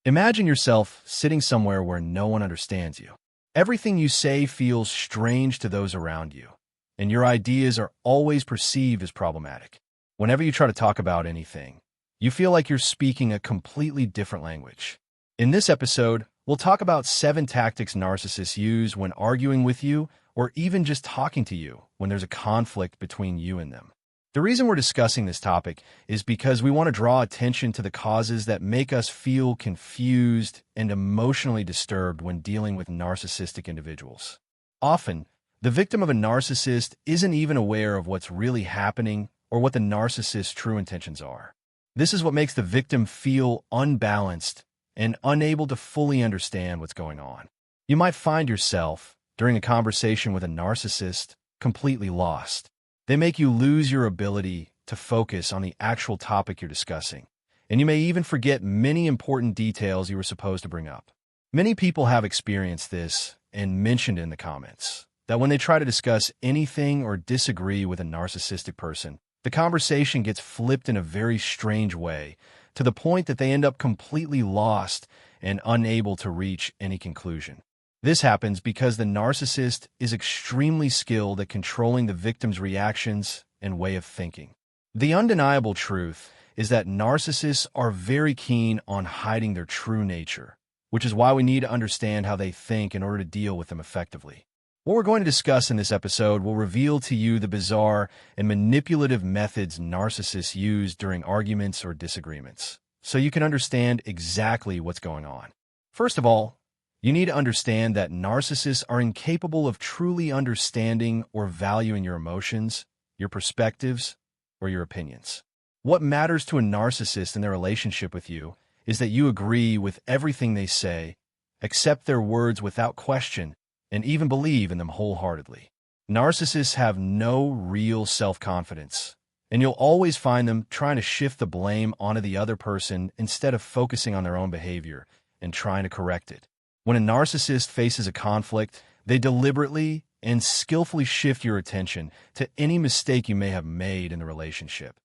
Imagine yourself sitting somewhere where no one understands you. Everything you say feels strange to those around you, and your ideas are always perceived as problematic. Whenever you try to talk about anything, you feel like you're speaking a completely different language. In this episode, we'll talk about 7 tactics narcissists use when arguing with you or even just talking to you when there's a conflict between you and them. The reason we're discussing this topic is because we want to draw attention to the causes that make us feel confused and emotionally disturbed when dealing with narcissistic individuals. Often, the victim of a narcissist isn't even aware of what's really happening or what the narcissist's true intentions are. This is what makes the victim feel unbalanced and unable to fully understand what's going on. You might find yourself, during a conversation with a narcissist, completely lost. They make you lose your ability to focus on the actual topic you're discussing, and you may even forget many important details you were supposed to bring up. Many people have experienced this and mentioned in the comments that when they try to discuss anything or disagree with a narcissistic person, the conversation gets flipped in a very strange way to the point that they end up completely lost and unable to reach any conclusion. This happens because the narcissist is extremely skilled at controlling the victim's reactions and way of thinking. The undeniable truth is that narcissists are very keen on hiding their true nature, which is why we need to understand how they think in order to deal with them effectively. What we're going to discuss in this episode will reveal to you the bizarre and manipulative methods narcissists use during arguments or disagreements, so you can understand exactly what's going on. First of all, you need to understand that narcissists are incapable of truly understanding or valuing your emotions, your perspectives, or your opinions. What matters to a narcissist in their relationship with you is that you agree with everything they say, accept their words without question, and even believe in them wholeheartedly. Narcissists have no real self-confidence, and you'll always find them trying to shift the blame onto the other person instead of focusing on their own behavior and trying to correct it. When a narcissist faces a conflict, they deliberately and skillfully shift your attention to any mistake you may have made in the relationship,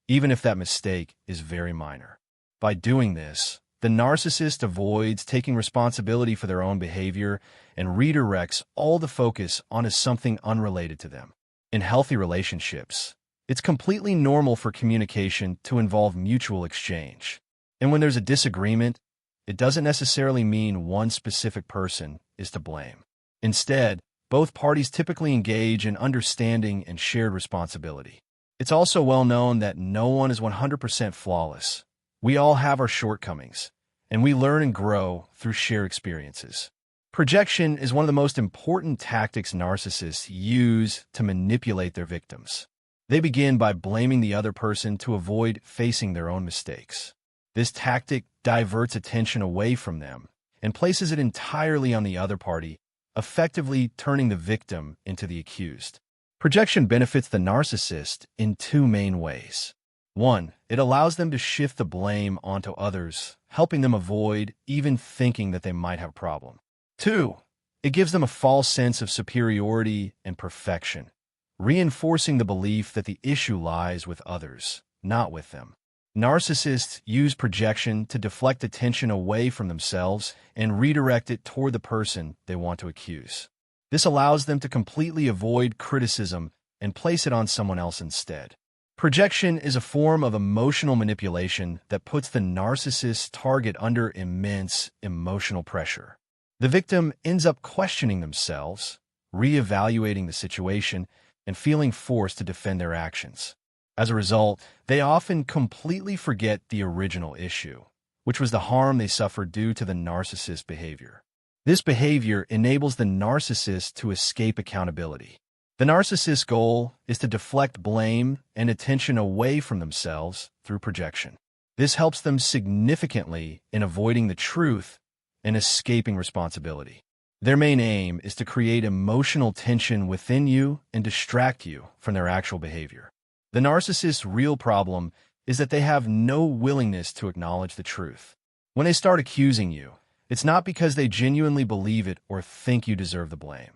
even if that mistake is very minor. By doing this, the narcissist avoids taking responsibility for their own behavior and redirects all the focus onto something unrelated to them. In healthy relationships, it's completely normal for communication to involve mutual exchange. And when there's a disagreement, it doesn't necessarily mean one specific person is to blame. Instead, both parties typically engage in understanding and shared responsibility. It's also well known that no one is 100% flawless. We all have our shortcomings, and we learn and grow through shared experiences. Projection is one of the most important tactics narcissists use to manipulate their victims. They begin by blaming the other person to avoid facing their own mistakes. This tactic diverts attention away from them and places it entirely on the other party, effectively turning the victim into the accused. Projection benefits the narcissist in 2 main ways. 1, it allows them to shift the blame onto others, helping them avoid even thinking that they might have a problem. 2, it gives them a false sense of superiority and perfection, reinforcing the belief that the issue lies with others, not with them. Narcissists use projection to deflect attention away from themselves and redirect it toward the person they want to accuse. This allows them to completely avoid criticism and place it on someone else instead. Projection is a form of emotional manipulation that puts the narcissist's target under immense emotional pressure. The victim ends up questioning themselves, reevaluating the situation, and feeling forced to defend their actions. As a result, they often completely forget the original issue, which was the harm they suffered due to the narcissist's behavior. This behavior enables the narcissist to escape accountability. The narcissist's goal is to deflect blame and attention away from themselves through projection. This helps them significantly in avoiding the truth and escaping responsibility. Their main aim is to create emotional tension within you and distract you from their actual behavior. The narcissist's real problem is that they have no willingness to acknowledge the truth. When they start accusing you, it's not because they genuinely believe it or think you deserve the blame.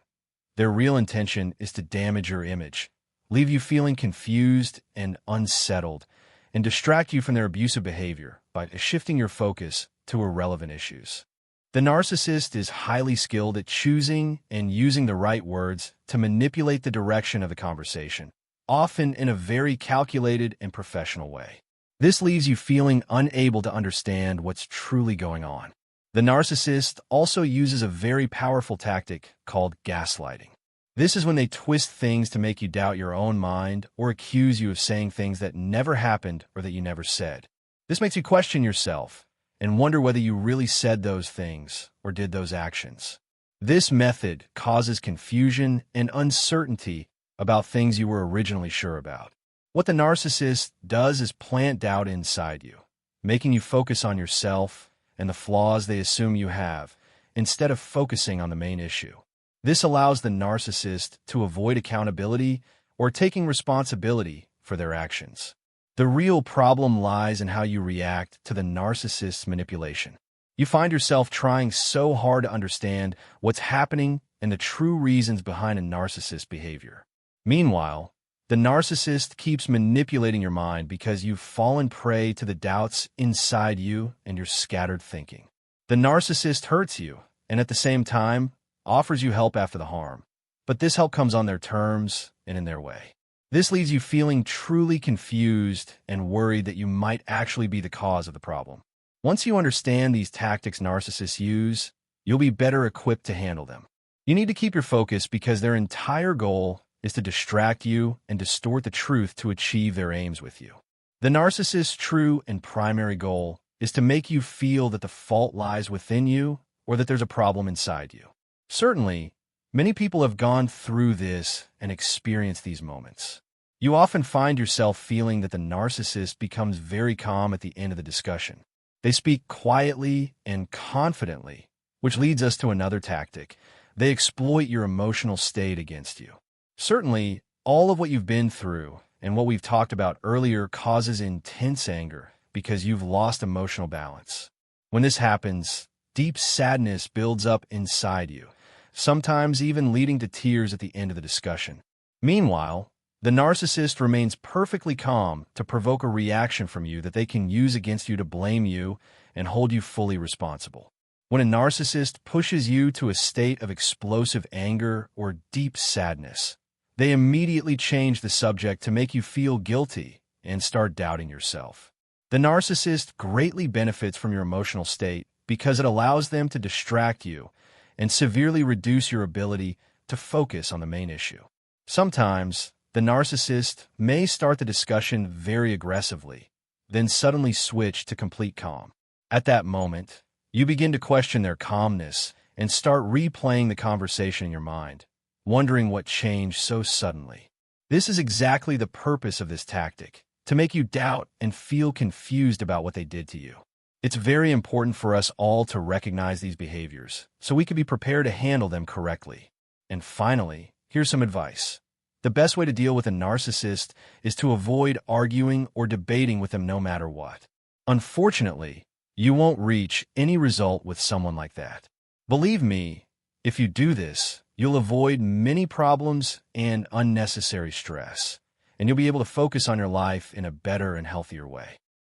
Their real intention is to damage your image, leave you feeling confused and unsettled, and distract you from their abusive behavior by shifting your focus to irrelevant issues. The narcissist is highly skilled at choosing and using the right words to manipulate the direction of the conversation, often in a very calculated and professional way. This leaves you feeling unable to understand what's truly going on. The narcissist also uses a very powerful tactic called gaslighting. This is when they twist things to make you doubt your own mind or accuse you of saying things that never happened or that you never said. This makes you question yourself and wonder whether you really said those things or did those actions. This method causes confusion and uncertainty about things you were originally sure about. What the narcissist does is plant doubt inside you, making you focus on yourself and the flaws they assume you have, instead of focusing on the main issue. This allows the narcissist to avoid accountability or taking responsibility for their actions. The real problem lies in how you react to the narcissist's manipulation. You find yourself trying so hard to understand what's happening and the true reasons behind a narcissist's behavior. Meanwhile, the narcissist keeps manipulating your mind because you've fallen prey to the doubts inside you and your scattered thinking. The narcissist hurts you, and at the same time, offers you help after the harm. But this help comes on their terms and in their way. This leaves you feeling truly confused and worried that you might actually be the cause of the problem. Once you understand these tactics narcissists use, you'll be better equipped to handle them. You need to keep your focus because their entire goal is to distract you and distort the truth to achieve their aims with you. The narcissist's true and primary goal is to make you feel that the fault lies within you or that there's a problem inside you. Certainly, many people have gone through this and experienced these moments. You often find yourself feeling that the narcissist becomes very calm at the end of the discussion. They speak quietly and confidently, which leads us to another tactic. They exploit your emotional state against you. Certainly, all of what you've been through and what we've talked about earlier causes intense anger because you've lost emotional balance. When this happens, deep sadness builds up inside you, sometimes even leading to tears at the end of the discussion. Meanwhile, the narcissist remains perfectly calm to provoke a reaction from you that they can use against you to blame you and hold you fully responsible. When a narcissist pushes you to a state of explosive anger or deep sadness, they immediately change the subject to make you feel guilty and start doubting yourself. The narcissist greatly benefits from your emotional state because it allows them to distract you and severely reduce your ability to focus on the main issue. Sometimes, the narcissist may start the discussion very aggressively, then suddenly switch to complete calm. At that moment, you begin to question their calmness and start replaying the conversation in your mind, wondering what changed so suddenly. This is exactly the purpose of this tactic, to make you doubt and feel confused about what they did to you. It's very important for us all to recognize these behaviors so we can be prepared to handle them correctly. And finally, here's some advice. The best way to deal with a narcissist is to avoid arguing or debating with them no matter what. Unfortunately, you won't reach any result with someone like that. Believe me, if you do this, you'll avoid many problems and unnecessary stress, and you'll be able to focus on your life in a better and healthier way.